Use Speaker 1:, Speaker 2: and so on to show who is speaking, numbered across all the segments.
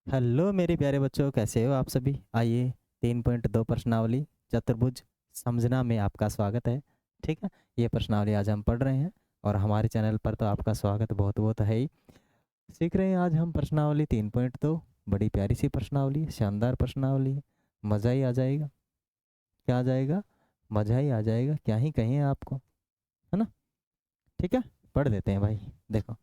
Speaker 1: Hello मेरे प्यारे बच्चों, कैसे हो आप सभी। आइए 3.2 प्रश्नावली चतुर्भुज समझना में आपका स्वागत है। ठीक है, ये प्रश्नावली आज हम पढ़ रहे हैं और हमारे चैनल पर तो आपका स्वागत बहुत बहुत है ही। सीख रहे हैं आज हम प्रश्नावली 3.2। बड़ी प्यारी सी प्रश्नावली, शानदार प्रश्नावली है। मज़ा ही आ जाएगा। क्या आ जाएगा? मज़ा ही आ जाएगा, क्या ही कहें आपको, है ना। ठीक है, पढ़ देते हैं भाई। देखो,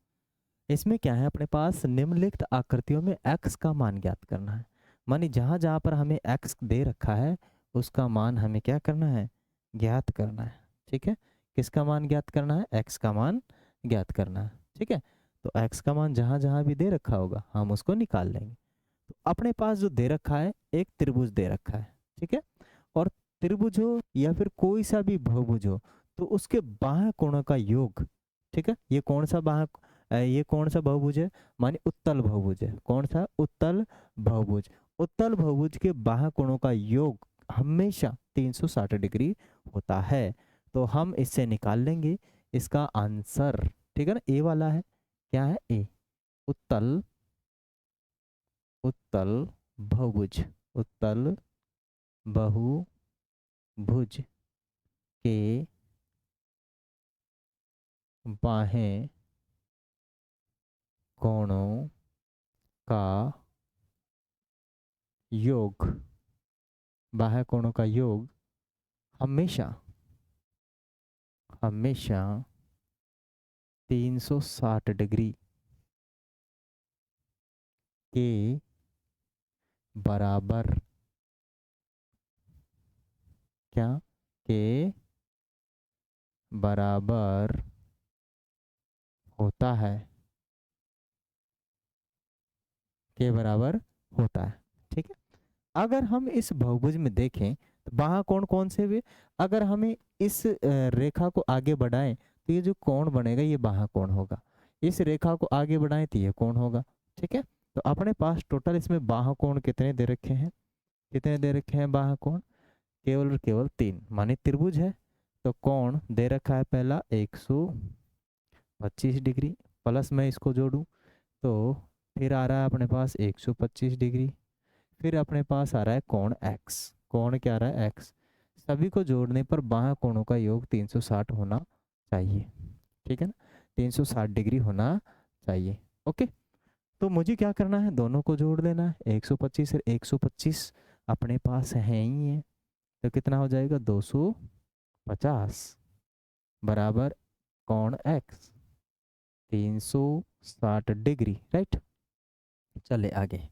Speaker 1: इसमें क्या है, अपने पास निम्नलिखित आकृतियों में x का मान ज्ञात करना है। मानी जहां जहां पर हमें x दे रखा है उसका मान हमें क्या करना है, ज्ञात करना है। ठीक है, किसका मान ज्ञात करना है? x का मान ज्ञात करना है। ठीक है, तो x का मान जहां जहां भी दे रखा होगा हम उसको निकाल लेंगे। तो अपने पास जो दे रखा है, एक त्रिभुज दे रखा है। ठीक है, और त्रिभुज हो या फिर कोई सा भी बहुभुज हो तो उसके बाह्य कोणों का योग। ठीक है, ये कौन सा बहुभुज है? माने उत्तल बहुभुज है। कौन सा? उत्तल बहुभुज। उत्तल बहुभुज के बाह्य कोणों का योग हमेशा 360 डिग्री होता है। तो हम इससे निकाल लेंगे इसका आंसर। ठीक है ना, ए वाला है। क्या है? ए। उत्तल उत्तल बहुभुज। उत्तल बहुभुज के बाहें कोणों का योग, बाह्य कोणों का योग हमेशा हमेशा 360 डिग्री के बराबर। क्या? के बराबर होता है। के बराबर होता है। ठीक है, अगर हम इस बहुभुज में देखें तो बाह्य कोण कौन से हुए? अगर हमें इस रेखा को आगे बढ़ाएं तो ये जो कोण बनेगा ये बाह्य कोण होगा। इस रेखा को आगे बढ़ाएं तो ये कोण होगा। ठीक है, तो अपने पास टोटल इसमें बाह्य कोण कितने दे रखे हैं? कितने दे रखे हैं बाह्य कोण? केवल और केवल 3। माने त्रिभुज है तो कोण दे रखा है पहला 125 डिग्री, प्लस मैं इसको जोड़ूं तो फिर आ रहा है अपने पास 125 डिग्री। फिर अपने पास आ रहा है कोण x। कोण क्या आ रहा है? x। सभी को जोड़ने पर बाह्य कोणों का योग 360 होना चाहिए। ठीक है ना, 360 डिग्री होना चाहिए। ओके, तो मुझे क्या करना है? दोनों को जोड़ लेना है। 125 और 125 अपने पास है ही है, तो कितना हो जाएगा? 250 बराबर कोण x 360 डिग्री। राइट, चले आगे।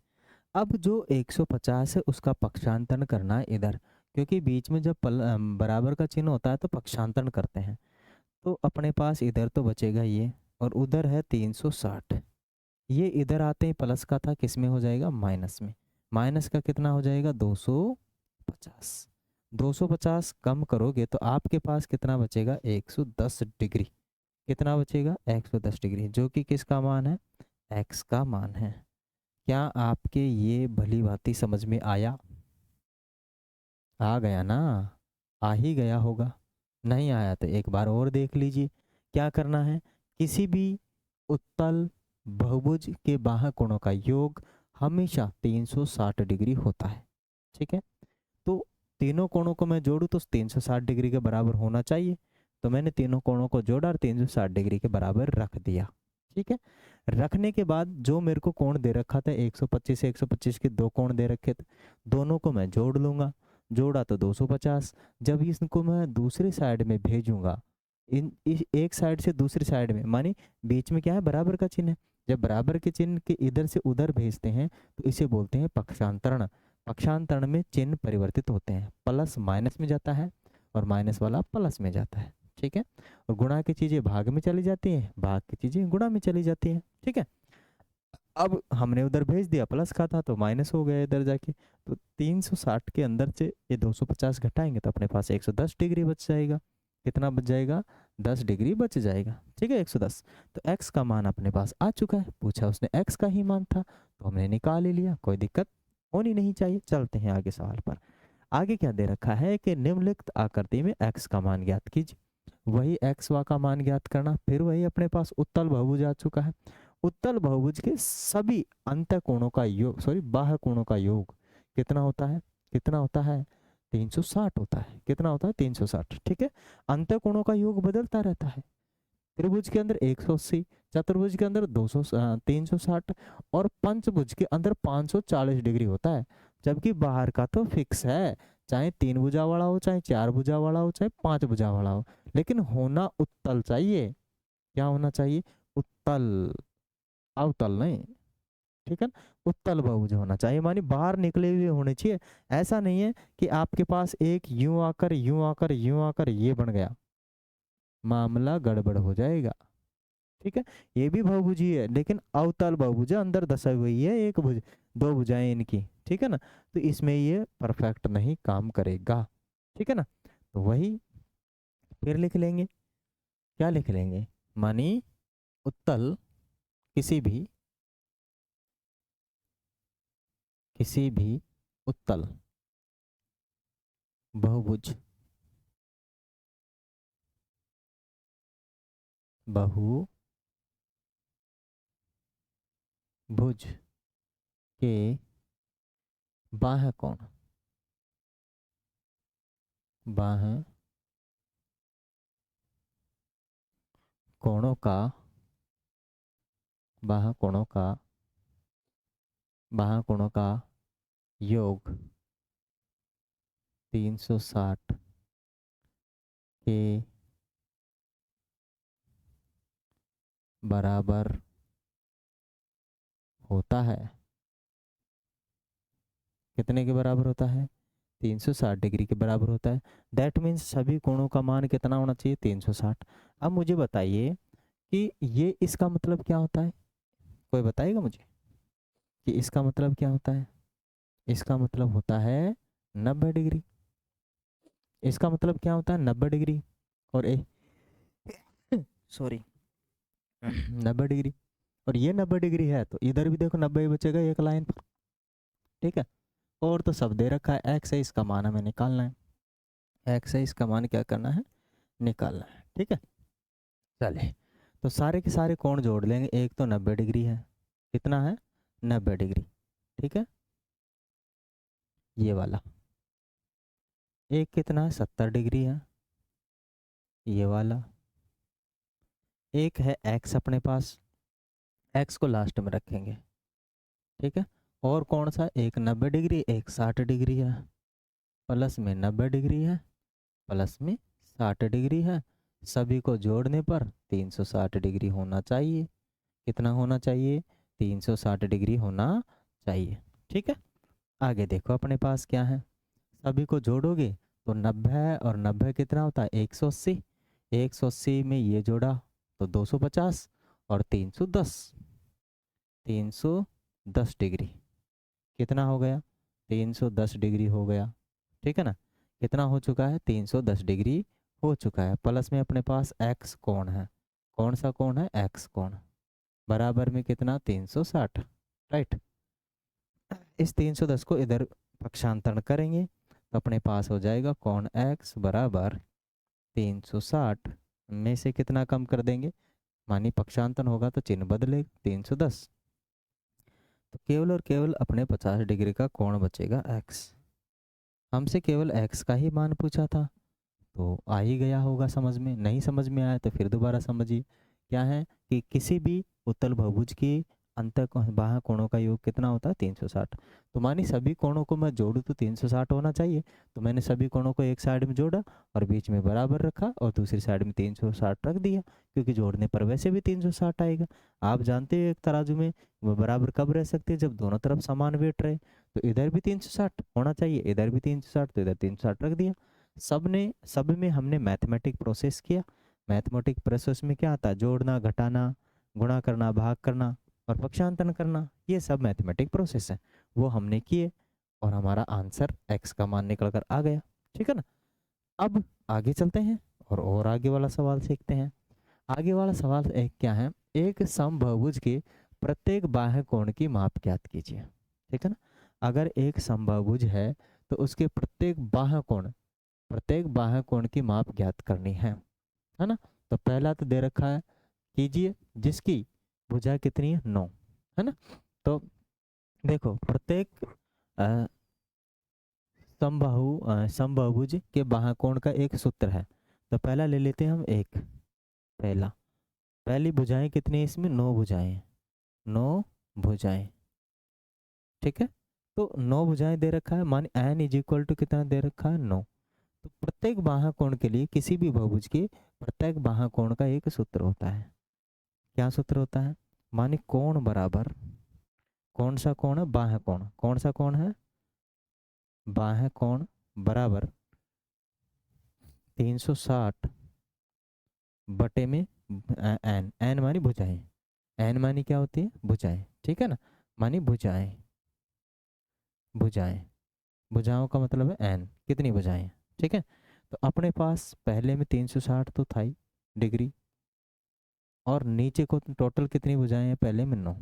Speaker 1: अब जो 150 है उसका पक्षांतरण करना है इधर, क्योंकि बीच में जब बराबर का चिन्ह होता है तो पक्षांतरण करते हैं। तो अपने पास इधर तो बचेगा ये, और उधर है 360। ये इधर आते ही प्लस का था, किस में हो जाएगा? माइनस में। माइनस का कितना हो जाएगा? 250। 250 कम करोगे तो आपके पास कितना बचेगा? 110 डिग्री। कितना बचेगा? 110 डिग्री, जो कि किसका मान है? एक्स का मान है। क्या आपके ये भली भांति समझ में आया? आ गया ना? आ ही गया होगा। नहीं आया तो एक बार और देख लीजिए। क्या करना है? किसी भी उत्तल बहुभुज के बाह्य कोणों का योग हमेशा 360 डिग्री होता है। ठीक है, तो तीनों कोणों को मैं जोड़ूं तो 360 डिग्री के बराबर होना चाहिए। तो मैंने तीनों कोणों को जोड़ा और 360 डिग्री के बराबर रख दिया। ठीक है, रखने के बाद जो मेरे को कोण दे रखा था 125 से 125 के दो कोण दे रखे थे, दोनों को मैं जोड़ लूंगा। जोड़ा तो 250। जब इसको मैं दूसरी साइड में भेजूंगा, इस एक साइड से दूसरी साइड में, मानी बीच में क्या है? बराबर का चिन्ह है। जब बराबर के चिन्ह के इधर से उधर भेजते हैं तो इसे बोलते हैं पक्षांतरण। पक्षांतरण में चिन्ह परिवर्तित होते हैं, प्लस माइनस में जाता है और माइनस वाला प्लस में जाता है। ठीक है, और गुणा की चीजें भाग में चली जाती हैं, भाग की चीजें गुणा में चली जाती हैं। ठीक है, अब हमने उधर भेज दिया, प्लस का था तो माइनस हो गया इधर जाके। तो 360 के अंदर से ये 250 घटाएंगे तो अपने पास 110 डिग्री बच जाएगा। कितना बच जाएगा? 10 डिग्री बच जाएगा। ठीक है, 110। तो x का मान अपने पास आ चुका है। पूछा उसने x का ही मान था तो हमने निकाल ही लिया, कोई दिक्कत होनी नहीं चाहिए। चलते हैं आगे सवाल पर। आगे क्या दे रखा है कि निम्नलिखित आकृति में x का मान ज्ञात कीजिए। वही x का मान ज्ञात करना, फिर वही अपने पास उत्तल बहुभुज आ चुका है। उत्तल बहुभुज के सभी अंत कोणों का योग, सॉरी बाह्य कोणों का योग कितना होता है, कितना होता है 360 होता है। कितना होता है 360, ठीक है। अंत कोणों का योग बदलता रहता है। त्रिभुज के अंदर 180, चतुर्भुज के अंदर 360 और पंचभुज के अंदर 540 डिग्री होता है। जबकि बाहर का तो फिक्स है, चाहे 3 भुजा वाला हो, चाहे 4 भुजा वाला हो, चाहे 5 भुजा वाला हो, लेकिन होना उत्तल चाहिए। क्या होना चाहिए, उत्तल, अवतल नहीं, ठीक है ना। उत्तल बहुभुज होना चाहिए, मानी बाहर निकले हुए होने चाहिए। ऐसा नहीं है कि आपके पास एक यूं आकर यूं आकर यूं आकर ये बन गया, मामला गड़बड़ हो जाएगा, ठीक है। ये भी बहुभुजी है लेकिन अवतल बहुभुज है, अंदर दसाई हुई है एक भुज, दो भुजाएं इनकी, ठीक है ना। तो इसमें ये परफेक्ट नहीं काम करेगा, ठीक है ना। तो वही फिर लिख लेंगे, क्या लिख लेंगे, मानी उत्तल किसी भी उत्तल बहुभुज बहुभुज के बाह्य कोणों का बाह्य कोणों का योग 360 के बराबर होता है। कितने के बराबर होता है, 360 डिग्री के बराबर होता है। दैट मीन्स सभी कोणों का मान कितना होना चाहिए, 360। अब मुझे बताइए कि ये इसका मतलब क्या होता है, कोई बताएगा मुझे कि इसका मतलब क्या होता है। इसका मतलब होता है 90 डिग्री। इसका मतलब क्या होता है 90 डिग्री, और ए सॉरी 90 डिग्री, और ये 90 डिग्री है तो इधर भी देखो 90 ही बचेगा एक लाइन पर, ठीक है। और तो सब दे रखा है, एक्स है इसका मान हमें निकालना है, एक्स है इसका मान क्या करना है, निकालना है, ठीक है। चलिए, तो सारे के सारे कोण जोड़ लेंगे। एक तो 90 डिग्री है, कितना है 90 डिग्री, ठीक है। ये वाला एक कितना है 70 डिग्री है, ये वाला एक है एक्स अपने पास, एक्स को लास्ट में रखेंगे, ठीक है। और कौन सा, एक 90 डिग्री एक 60 डिग्री है, प्लस में 90 डिग्री है, प्लस में 60 डिग्री है। सभी को जोड़ने पर 360 डिग्री होना चाहिए। कितना होना चाहिए, 360 डिग्री होना चाहिए, ठीक है। आगे देखो अपने पास क्या है, सभी को जोड़ोगे तो 90 और 90 कितना होता है 180, 180 में ये जोड़ा तो 250 और 310 डिग्री, कितना हो गया 310 डिग्री हो गया, ठीक है ना। कितना हो चुका है 310 डिग्री हो चुका है। प्लस में अपने पास एक्स कोण है, कौन सा कोण है, एक्स कोण, बराबर में कितना 360, राइट। इस 310 को इधर पक्षांतरण करेंगे तो अपने पास हो जाएगा कोण एक्स बराबर 360 में से कितना कम कर देंगे, मानी पक्षांतरण होगा तो चिन्ह बदले 310, तो केवल और केवल अपने 50 डिग्री का कोण बचेगा एक्स। हमसे केवल एक्स का ही मान पूछा था तो आ ही गया होगा समझ में, नहीं समझ में आया तो फिर दोबारा समझिए। क्या है कि किसी भी उत्तल बहुभुज की अंत बाह्य कोणों का योग कितना होता है 360। तो मानी सभी कोणों को मैं जोड़ूं तो 360 होना चाहिए, तो मैंने सभी कोणों को एक साइड में जोड़ा और बीच में बराबर रखा और दूसरी साइड में 360 रख दिया, क्योंकि जोड़ने पर वैसे भी 360 आएगा। आप जानते हो एक तराजू में वो बराबर कब रह सकते हैं, जब दोनों तरफ समान वेट रहे। तो इधर भी 360 होना चाहिए, इधर भी 360, तो इधर 360 रख दिया। सब में हमने मैथमेटिक प्रोसेस किया। मैथमेटिक प्रोसेस में क्या आता है, जोड़ना, घटाना, गुणा करना, भाग करना और पक्षांतरण करना, ये सब मैथमेटिक प्रोसेस है, वो हमने किए और हमारा आंसर एक्स का मान निकल कर आ गया, ठीक है ना। अब आगे चलते हैं और आगे वाला सवाल सीखते हैं। आगे वाला सवाल एक क्या है, एक समबाहुभुज के प्रत्येक बाह्य कोण की माप ज्ञात कीजिए, ठीक है ना। अगर एक समबाहुभुज है तो उसके प्रत्येक बाह्य कोण की माप ज्ञात करनी है ना। तो पहला तो दे रखा है, कीजिए, जिसकी भुजा कितनी है 9, है ना। तो देखो प्रत्येक समबाहुभुज के बाह्य कोण का एक सूत्र है। तो पहला ले लेते हैं हम एक, पहली भुजाएं कितनी है इसमें, 9 भुजाएं, 9 भुजाएं, ठीक है। तो 9 भुजाएं दे रखा है, मान n इज इक्वल टू कितना दे रखा है 9। तो प्रत्येक बाह्य कोण के लिए किसी भी बहुभुज के प्रत्येक बाह्य कोण का एक सूत्र होता है। क्या सूत्र होता है, माने कोण बराबर, कौन सा कोण है, बाह्य कोण, कौन सा कोण है, बाह्य कोण बराबर 360 बटे में एन, एन मानी भुजाएं, एन मानी क्या होती है, भुजाएं, ठीक है ना, मानी भुजाएं, भुजाएं, भुजाओं का मतलब है एन, कितनी भुजाएं, ठीक है। तो अपने पास पहले में 360 तो था ही डिग्री, और नीचे को टोटल कितनी भुजाएं हैं, पहले में 9,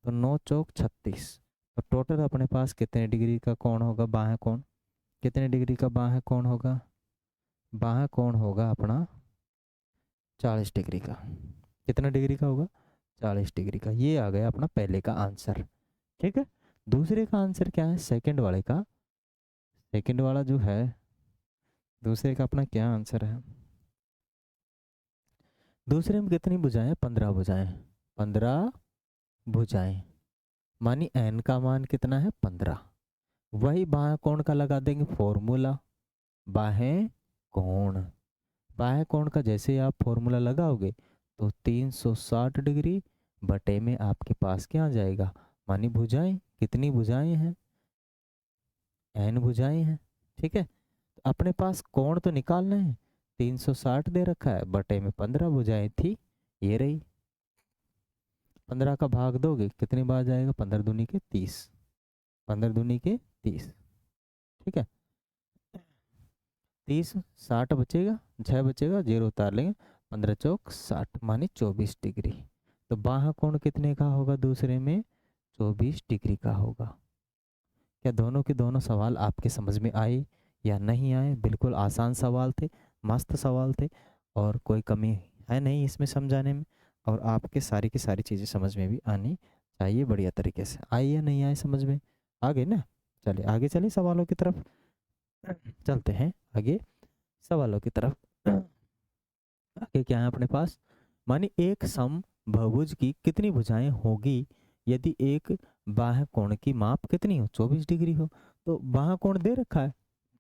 Speaker 1: तो 9 चौक 36, तो टोटल अपने पास कितने डिग्री का कोण होगा, बाह्य कोण, कितने डिग्री का बाह्य कोण होगा, बाह्य कोण होगा अपना 40 डिग्री का, कितना डिग्री का होगा, 40 डिग्री का। ये आ गया अपना पहले का आंसर, ठीक है। दूसरे का आंसर क्या है, सेकंड वाले का, सेकंड वाला जो है दूसरे का अपना क्या आंसर है, दूसरे में कितनी भुजाएं, 15 भुजाएं, 15 भुजाएं, मानी n का मान कितना है 15, वही बाह्य कोण का लगा देंगे फॉर्मूला, बाह्य कोण, बाह्य कोण का जैसे आप फॉर्मूला लगाओगे तो 360 डिग्री बटे में आपके पास क्या आ जाएगा, मानी भुजाएं, कितनी भुजाएं हैं, n भुजाएं हैं, ठीक है। तो अपने पास कोण तो निकालना है, 360 दे रखा है, बटे में 15 भुजाएं थी, ये रही, 15 का भाग दोगे कितनी बार जाएगा, 15 दूनी के 30, 15 दूनी के 30, ठीक है। 30 60 बचेगा, 6 बचेगा, 0 उतार लेंगे, 15 चौक 60 मानी 24 डिग्री। तो बाह्य कोण कितने का होगा, दूसरे में 24 डिग्री का होगा। क्या दोनों के दोनों सवाल आपके समझ में आए या नहीं आए, बिल्कुल आसान सवाल थे, मस्त सवाल थे, और कोई कमी है नहीं इसमें समझाने में, और आपके सारी की सारी चीज़ें समझ में भी आनी चाहिए बढ़िया तरीके से, आई या नहीं आए समझ में, आ गए ना। चलिए आगे चलिए सवालों की तरफ चलते हैं, आगे सवालों की तरफ। आगे क्या है अपने पास, मानी एक समबाहुभुज की कितनी भुजाएं होगी यदि एक बाह्य कोण की माप कितनी हो, 24 डिग्री हो। तो बाह्य कोण दे रखा है,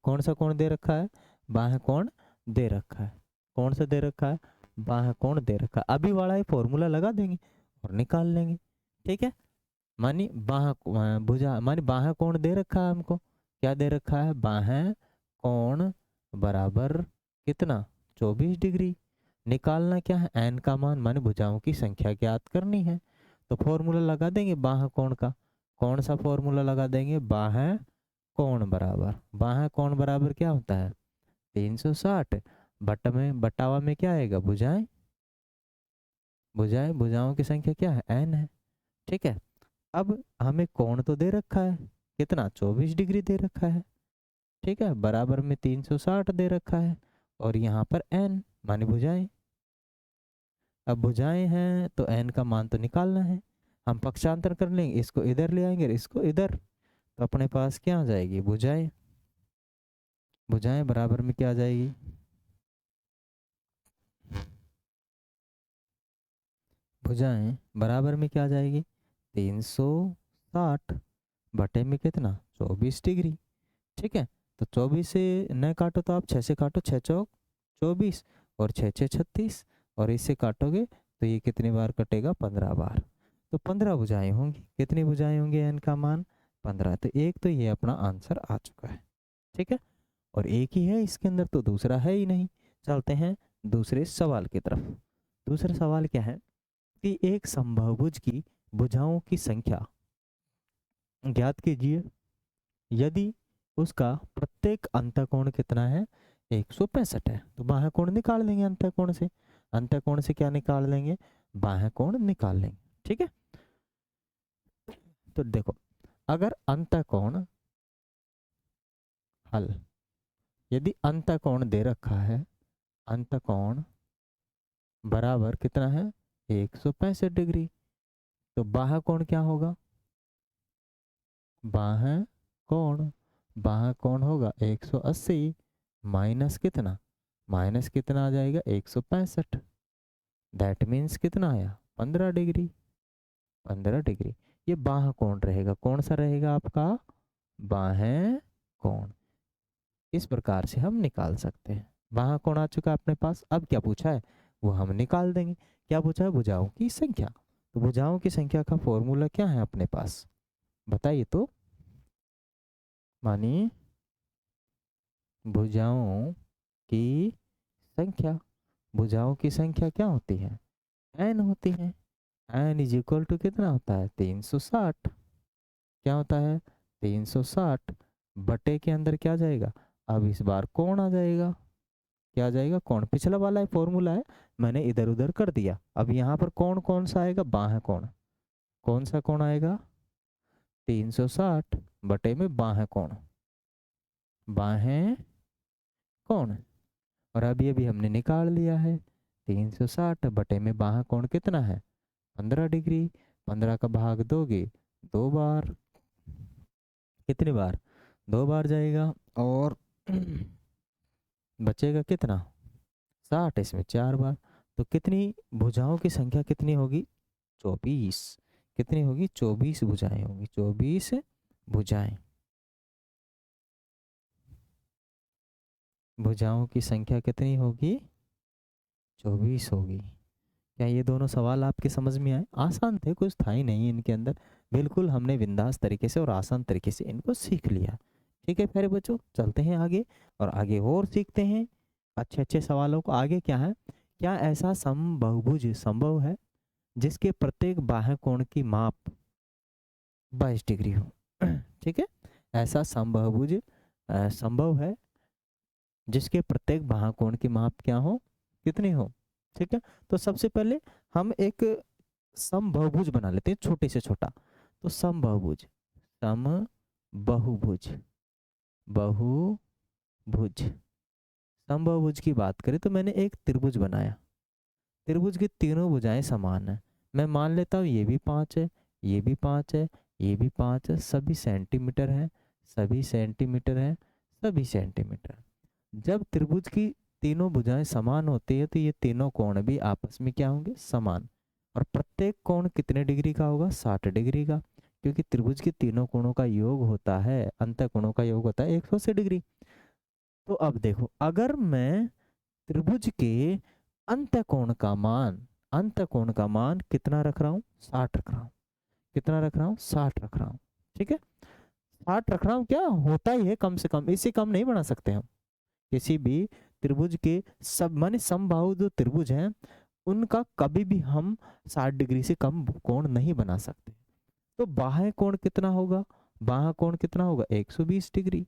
Speaker 1: कौन सा कोण दे रखा है, बाह्य कोण दे रखा है, कौन सा दे रखा है, बाह्य कोण दे रखा है, अभी वाला ही फॉर्मूला लगा देंगे और निकाल लेंगे, ठीक है। मानी बाह्य भुजा मानी बाह्य कोण दे रखा है हमको, क्या दे रखा है, बाह्य कोण बराबर कितना, 24 डिग्री। निकालना क्या है, एन का मान, माने भुजाओं की संख्या ज्ञात करनी है। तो फॉर्मूला लगा देंगे बाह्य कोण का, कौन सा फॉर्मूला लगा देंगे, बाह्य कोण बराबर, बाह्य कोण बराबर क्या होता है 360, बट में बटावा में क्या आएगा, भुजाएं, भुजाएं, भुजाओं की संख्या क्या है एन है, ठीक है। अब हमें कोण तो दे रखा है कितना, 24 डिग्री दे रखा है, ठीक है, बराबर में 360 दे रखा है, और यहाँ पर एन माने भुजाएं। अब भुजाएं हैं तो एन का मान तो निकालना है, हम पक्षांतर कर लेंगे, इसको इधर ले आएंगे, इसको इधर, तो अपने पास क्या आ जाएगी, भुजाएं, भुजाएं बराबर में क्या आ जाएगी, भुजाएं बराबर में क्या आ जाएगी, 360 बटे में कितना, 24 डिग्री, ठीक है। तो 24 से न काटो तो आप 6 से काटो, 6 चौक 24 और 6 6 36, और इससे काटोगे तो ये कितनी बार कटेगा, 15 बार। तो 15 भुजाएं होंगी, कितनी भुजाएं होंगी, एन का मान 15। तो एक तो ये अपना आंसर आ चुका है, ठीक है, और एक ही है इसके अंदर, तो दूसरा है ही नहीं। चलते हैं दूसरे सवाल की तरफ। दूसरा सवाल क्या है कि एक समबाहुभुज की भुजाओं की संख्या ज्ञात कीजिए यदि उसका प्रत्येक अंतःकोण कितना है, 165 है। तो बाह्य कोण निकाल लेंगे अंतःकोण से, अंतःकोण से क्या निकाल लेंगे, बाह्य कोण निकाल लेंगे, ठीक है। तो देखो अगर अंतःकोण हल, यदि अंतःकोण दे रखा है, अंतःकोण बराबर कितना है 165 डिग्री, तो बाह्य कोण क्या होगा? बाह्य कोण होगा 180 माइनस कितना? माइनस कितना आ जाएगा 165। दैट मीन्स कितना आया? 15 डिग्री। 15 डिग्री ये बाह्य कोण रहेगा। कौन सा रहेगा आपका? बाह्य कोण। इस प्रकार से हम निकाल सकते हैं। बाह्य कोण आ चुका है अपने पास। अब क्या पूछा है वो हम निकाल देंगे। क्या पूछा है? भुजाओं की संख्या। तो भुजाओं की संख्या का फॉर्मूला क्या है अपने पास? बताइए तो। मानिए भुजाओं की संख्या। भुजाओं की संख्या क्या होती है? n होती है। n इज इक्वल टू कितना होता है? 360। क्या होता है? 360 बटे के अंदर क्या जाएगा? अब इस बार कौन आ जाएगा? क्या आ जाएगा? कौन। पिछला वाला फॉर्मूला है, मैंने इधर उधर कर दिया। अब यहाँ पर कौन कौन सा आएगा? बाह्य कोण। कौन सा कोण आएगा? 360 बटे में बाह्य कोण। बाह्य कोण। और अभी अभी हमने निकाल लिया है 360 बटे में बाह्य कोण कितना है? 15 डिग्री। 15 का भाग दोगे 2 बार। कितनी बार? 2 बार जाएगा। और बचेगा कितना? 60। इसमें 4 बार। तो कितनी भुजाओं की संख्या कितनी होगी? 24। कितनी होगी? 24 भुजाएं होंगी। 24 भुजाएं। भुजाओं की संख्या कितनी होगी? 24 होगी। क्या ये दोनों सवाल आपके समझ में आए? आसान थे, कुछ था ही नहीं इनके अंदर। बिल्कुल हमने बिंदास तरीके से और आसान तरीके से इनको सीख लिया। ठीक है प्यारे बच्चों, चलते हैं आगे और आगे और सीखते हैं अच्छे अच्छे सवालों को। आगे क्या है? क्या ऐसा समबहुभुज संभव है जिसके प्रत्येक बाह्य कोण की माप 22 डिग्री हो? ठीक है, ऐसा समबहुभुज संभव है जिसके प्रत्येक बाह्य कोण की माप क्या हो? कितनी हो? ठीक है, तो सबसे पहले हम एक समबहुभुज बना लेते हैं, छोटे से छोटा। तो समबहुभुज, समबहुभुज, बहुभुज। समबहुभुज की बात करें तो मैंने एक त्रिभुज बनाया। त्रिभुज की तीनों भुजाएं समान है। मैं मान लेता हूँ ये भी 5 है, ये भी 5 है, ये भी 5 है। सभी सेंटीमीटर है, सभी सेंटीमीटर है, सभी सेंटीमीटर। जब त्रिभुज की तीनों भुजाएं समान होती है तो ये तीनों कोण भी आपस में क्या होंगे? समान। और प्रत्येक कोण कितने डिग्री का होगा? 60 डिग्री का। क्योंकि त्रिभुज के तीनों कोणों का योग होता है, अंत कोणों का योग होता है 180 डिग्री। तो अब देखो, अगर मैं त्रिभुज के अंत कोण का मान कितना रख रहा हूँ? 60 रख रहा हूँ। कितना रख रहा हूँ? 60 रख रहा हूँ। ठीक है, 60 रख रहा हूँ। क्या होता ही है, कम से कम, इससे कम नहीं बना सकते हम किसी भी त्रिभुज के। सब माने समबाहु जो त्रिभुज हैं उनका कभी भी हम 60 डिग्री से कम कोण नहीं बना सकते। तो बाह्य कोण कितना होगा? बाह्य कोण कितना होगा? 120 डिग्री।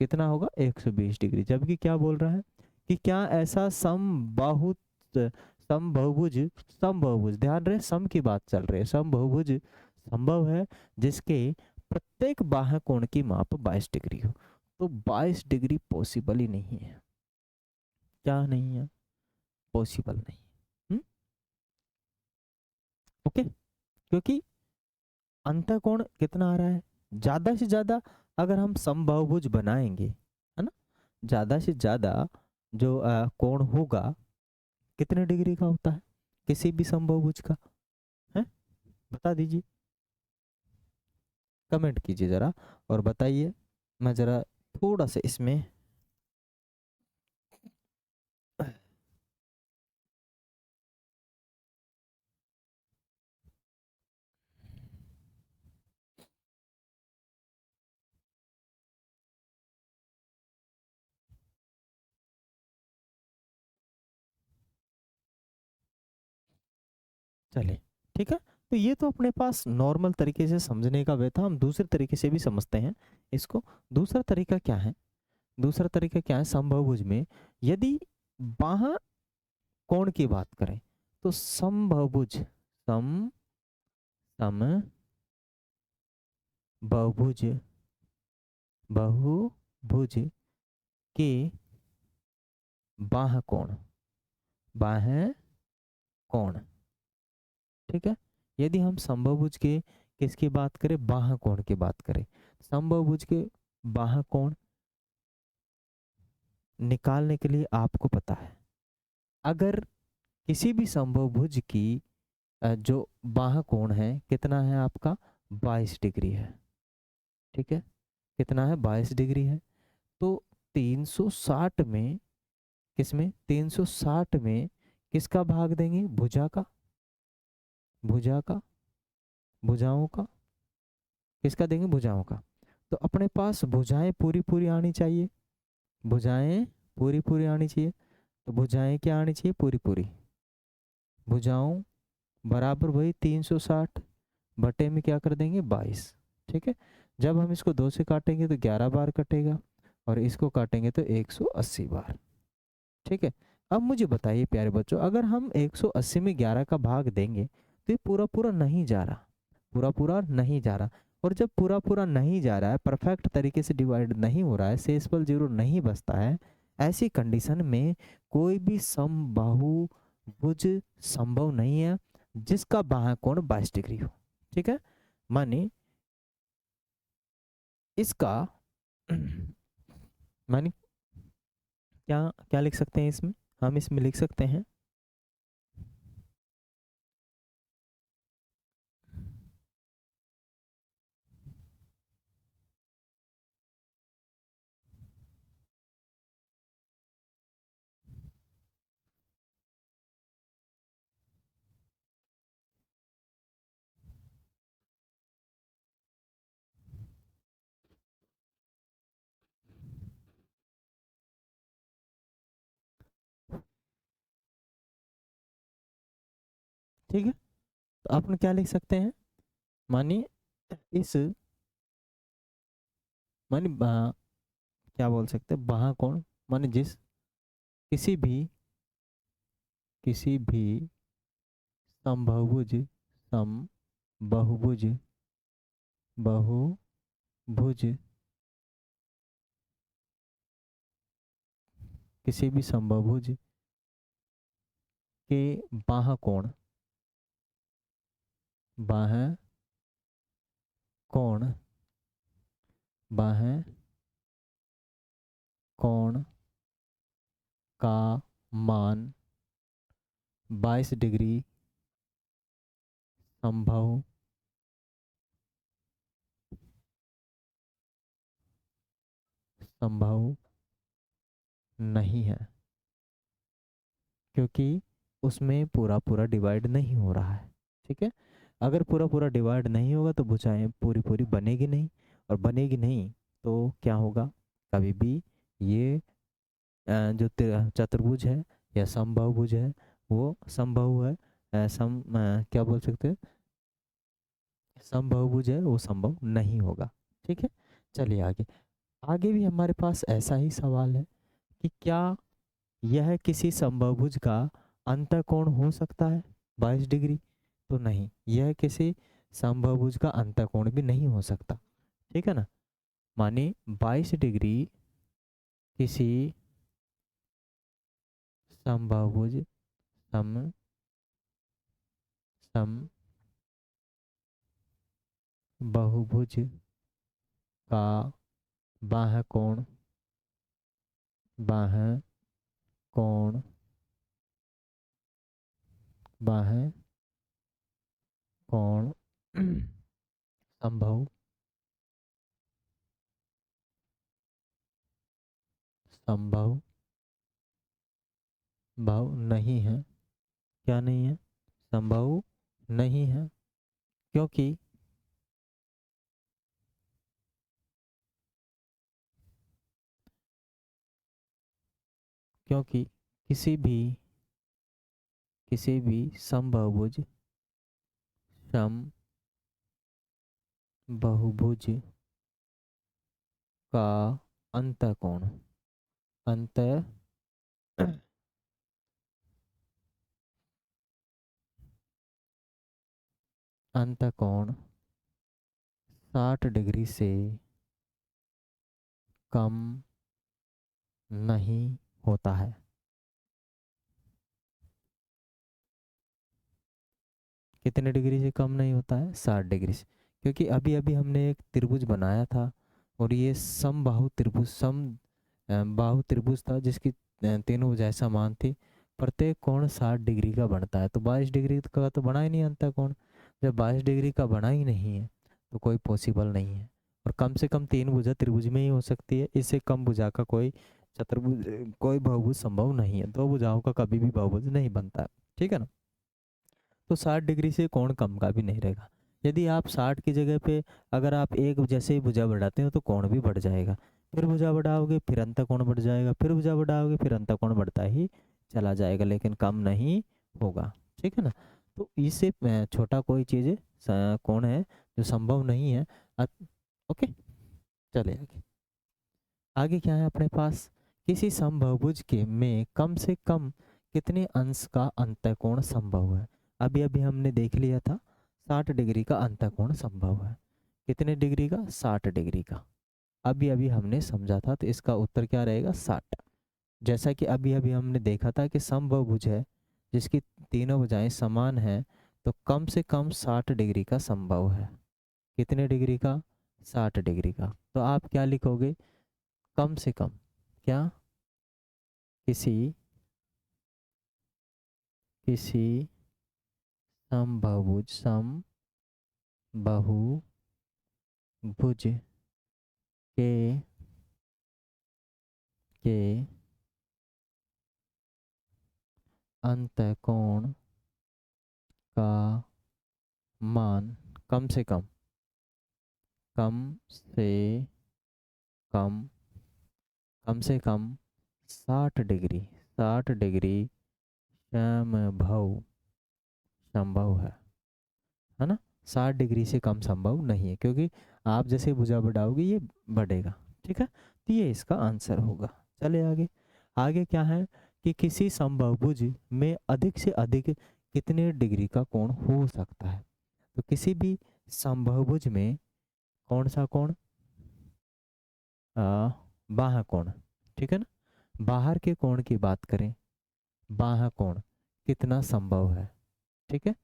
Speaker 1: कितना होगा? 120 डिग्री। जबकि क्या बोल रहा है कि क्या ऐसा समबाहु समबहुभुज, समबहुभुज, ध्यान रहे सम की बात चल रही है, समबहुभुज संभव है जिसके प्रत्येक बाह्य कोण की माप 22 डिग्री हो? तो 22 डिग्री पॉसिबल ही नहीं है। क्या नहीं है? पॉसिबल नहीं। ओके, क्योंकि अंतःकोण कितना आ रहा है? ज्यादा से ज्यादा अगर हम समबाहुभुज बनाएंगे, है ना, ज्यादा से ज्यादा जो कोण होगा कितने डिग्री का होता है किसी भी समबाहुभुज का? है, बता दीजिए, कमेंट कीजिए जरा और बताइए। मैं जरा थोड़ा सा इसमें चले। ठीक है, तो ये तो अपने पास नॉर्मल तरीके से समझने का वे था। हम दूसरे तरीके से भी समझते हैं इसको। दूसरा तरीका क्या है? दूसरा तरीका क्या है? समबाहुभुज में यदि बाह्य कोण की बात करें तो समबाहुभुज, सम सम बहुभुज, बहुभुज के बाह्य कोण, बाह्य कोण, ठीक है, यदि हम समबाहुभुज के किसकी बात करें, बाह्य कोण की बात करें, समबाहुभुज के बाह्य कोण निकालने के लिए आपको पता है, अगर किसी भी समबाहुभुज की जो बाह्य कोण है कितना है आपका, 22 डिग्री है। ठीक है, कितना है, 22 डिग्री है। तो 360 में, किसमें, 360 में किसका भाग देंगे, भुजा का, भुजा का, भुजाओं का, किसका देंगे, भुजाओं का। तो अपने पास भुजाएं पूरी पूरी आनी चाहिए, भुजाएं पूरी पूरी आनी चाहिए। तो भुजाएं क्या आनी चाहिए, पूरी पूरी। भुजाओं बराबर वही 360 बटे में क्या कर देंगे, 22। ठीक है, जब हम इसको 2 से काटेंगे तो 11 बार कटेगा, और इसको काटेंगे तो 180 बार। ठीक है, अब मुझे बताइए प्यारे बच्चों, अगर हम 180 में 11 का भाग देंगे तो ये पूरा पूरा नहीं जा रहा, पूरा पूरा नहीं जा रहा। और जब पूरा पूरा नहीं जा रहा है, परफेक्ट तरीके से डिवाइड नहीं हो रहा है, शेषफल 0 नहीं बचता है, ऐसी कंडीशन में कोई भी समबाहुभुज संभव नहीं है जिसका बाह्य कोण 22 डिग्री हो। ठीक है, माने इसका माने क्या क्या लिख सकते हैं इसमें, हम इसमें लिख सकते हैं, ठीक है, तो आप क्या लिख सकते हैं, मानिए इस, मानिए क्या बोल सकते हैं, बाह्य कोण, माने जिस किसी भी समबाहुभुज समबाहुभुज बहुभुज किसी भी समबाहुभुज के बाह्य कोण, बाह्य कोण, बाह्य कोण का मान 22 डिग्री संभव संभव नहीं है, क्योंकि उसमें पूरा पूरा डिवाइड नहीं हो रहा है। ठीक है, अगर पूरा पूरा डिवाइड नहीं होगा तो भुजाएं पूरी पूरी बनेगी नहीं, और बनेगी नहीं तो क्या होगा, कभी भी ये जो चतुर्भुज है या समबाहुभुज है वो संभव है, क्या बोल सकते हैं, समबाहुभुज है वो संभव नहीं होगा। ठीक है, चलिए आगे, आगे भी हमारे पास ऐसा ही सवाल है कि क्या यह किसी समबाहुभुज का अंतःकोण हो सकता है 22 डिग्री, तो नहीं, यह किसी समबाहुभुज का अंतःकोण भी नहीं हो सकता। ठीक है ना, माने 22 डिग्री किसी समबाहुभुज सम सम बहुभुज का बाह्य कोण, बाह्य कोण, बाह्य कोण संभव संभव भाव नहीं है, क्या नहीं है, संभव नहीं है, क्योंकि क्योंकि किसी भी समबाहुभुज सम बहुभुज का अंतःकोण, अंत अंतःकोण 60 डिग्री से कम नहीं होता है। कितने डिग्री से कम नहीं होता है? 60 डिग्री से। क्योंकि अभी अभी हमने एक त्रिभुज बनाया था और ये समबाहु त्रिभुज बाहु त्रिभुज था जिसकी तीनों भुजाएं समान थी। प्रत्येक कोण 60 डिग्री का बनता है, तो 22 डिग्री का तो बना ही नहीं अंतः कोण। जब 22 डिग्री का बना ही नहीं है तो कोई पॉसिबल नहीं है। और कम से कम 3 भुजा त्रिभुज में ही हो सकती है, इससे कम भुजा का कोई चतुर्भुज कोई बहुभुज संभव नहीं है। 2 भुजाओं का कभी भी बहुभुज नहीं बनता है, ठीक है ना। तो 60 डिग्री से कोण कम का भी नहीं रहेगा। यदि आप 60 की जगह पे अगर आप एक जैसे ही भुजा बढ़ाते हो तो कोण भी बढ़ जाएगा, फिर भुजा बढ़ाओगे फिर अंतःकोण बढ़ जाएगा, फिर भुजा बढ़ाओगे फिर अंतःकोण बढ़ता ही चला जाएगा, लेकिन कम नहीं होगा, ठीक है ना। तो इससे छोटा कोई चीज़ कोण है जो संभव नहीं है। ओके, चले आगे। आगे क्या है अपने पास? किसी समबाहुभुज के में कम से कम कितने अंश का अंतःकोण संभव है? अभी अभी हमने देख लिया था 60 डिग्री का अंतःकोण संभव है। कितने डिग्री का? 60 डिग्री का। अभी अभी हमने समझा था, तो इसका उत्तर क्या रहेगा? 60। जैसा कि अभी अभी हमने देखा था कि समबाहुभुज है जिसकी तीनों भुजाएं समान हैं, तो कम से कम 60 डिग्री का संभव है। कितने डिग्री का? 60 डिग्री का। तो आप क्या लिखोगे? कम से कम क्या? किसी किसी समबाहुभुज के अंतःकोण का मान कम से कम कम कम से कम 60 डिग्री 60 डिग्री संभव है ना। 60 डिग्री से कम संभव नहीं है, क्योंकि आप जैसे भुजा बढ़ाओगे ये बढ़ेगा, ठीक है। तो ये इसका आंसर होगा। चले आगे। आगे क्या है कि किसी समबाहुभुज में अधिक से अधिक कितने डिग्री का कोण हो सकता है? तो किसी भी समबाहुभुज में कौन सा कोण? बाह्य कोण, ठीक है ना। बाहर के कोण की बात करें, बाह्य कोण कितना संभव है, ठीक है।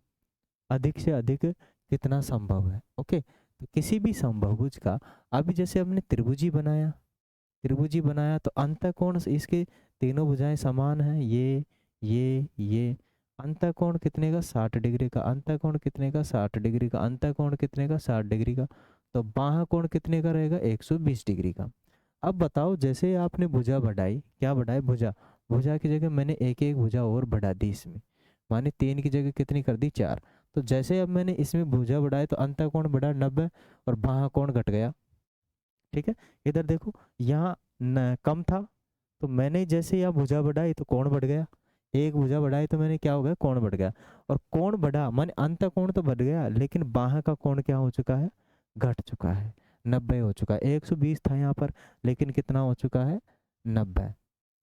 Speaker 1: अधिक से अधिक कितना संभव है, ओके। तो किसी भी समबाहुभुज का, अभी जैसे हमने त्रिभुजी बनाया तो अंतःकोण इसके तीनों भुजाएं समान हैं, ये अंतःकोण कितने का? 60 डिग्री का। अंतःकोण कितने का? 60 डिग्री का। अंतःकोण कितने का? 60 डिग्री का। तो बाह्य कोण कितने का रहेगा? 120 डिग्री का। अब बताओ, जैसे आपने भुजा बढ़ाई, क्या बढ़ाई? भुजा। भुजा की जगह मैंने एक एक भुजा और बढ़ा दी इसमें, माने 3 की जगह कितनी कर दी? 4। तो जैसे अब मैंने इसमें भुजा बढ़ाए तो अंतःकोण बढ़ा 90 और बाह्य कोण घट गया, ठीक है। इधर देखो, यहाँ कम था तो मैंने जैसे यहाँ भुजा बढ़ाई तो कोण बढ़ गया, एक भुजा बढ़ाई तो मैंने क्या हो गया? कोण बढ़ गया। और कोण बढ़ा माने अंतःकोण तो बढ़ गया, लेकिन बाह्य का कोण क्या हो चुका है? घट चुका है, 90 हो चुका है। 120 था यहाँ पर, लेकिन कितना हो चुका है? 90।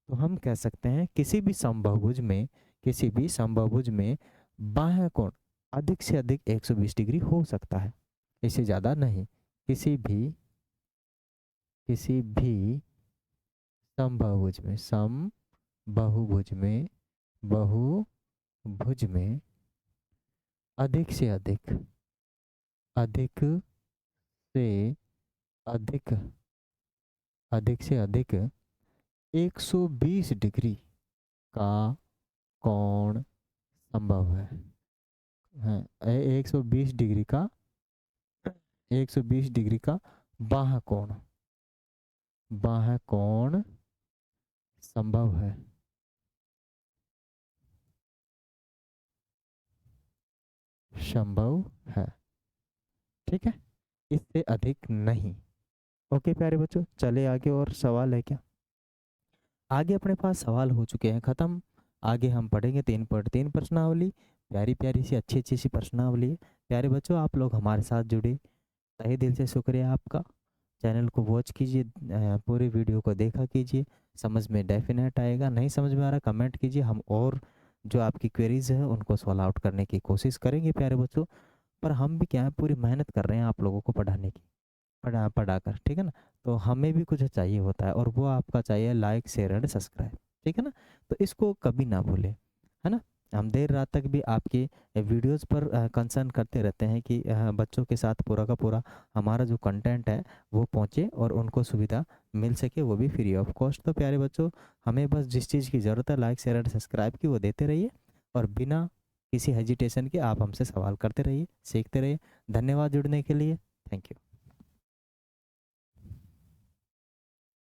Speaker 1: तो हम कह सकते हैं किसी भी समबाहुभुज में बाह्य कोण अधिक से अधिक 120 डिग्री हो सकता है, इससे ज्यादा नहीं। किसी भी बहुभुज में अधिक से अधिक अधिक से अधिक 120 डिग्री का कोण संभव है। 120 डिग्री का 120 डिग्री का बाह्य कोण संभव है। संभव है, ठीक है, इससे अधिक नहीं। ओके प्यारे बच्चों, चले आगे। और सवाल है क्या? आगे अपने पास सवाल हो चुके हैं खत्म। आगे हम पढ़ेंगे 3.3 प्रश्नावली, प्यारी प्यारी सी अच्छी अच्छी सी प्रश्नावली है। प्यारे बच्चों, आप लोग हमारे साथ जुड़े, तहे दिल से शुक्रिया आपका। चैनल को वॉच कीजिए, पूरी वीडियो को देखा कीजिए, समझ में डेफिनेट आएगा। नहीं समझ में आ रहा कमेंट कीजिए, हम और जो आपकी क्वेरीज है उनको सॉल्व आउट करने की कोशिश करेंगे प्यारे बच्चों। पर हम भी क्या है, पूरी मेहनत कर रहे हैं आप लोगों को पढ़ाने की, पढ़ाकर, ठीक है ना। तो हमें भी कुछ चाहिए होता है, और वो आपका चाहिए लाइक शेयर एंड सब्सक्राइब, ठीक है ना। तो इसको कभी ना भूलें, है ना। हम देर रात तक भी आपके वीडियोस पर कंसर्न करते रहते हैं कि बच्चों के साथ पूरा का पूरा हमारा जो कंटेंट है वो पहुंचे और उनको सुविधा मिल सके, वो भी फ्री ऑफ कॉस्ट। तो प्यारे बच्चों, हमें बस जिस चीज़ की ज़रूरत है, लाइक शेयर एंड सब्सक्राइब की, वो देते रहिए और बिना किसी हेजिटेशन के आप हमसे सवाल करते रहिए, सीखते रहिए। धन्यवाद जुड़ने के लिए। Thank you.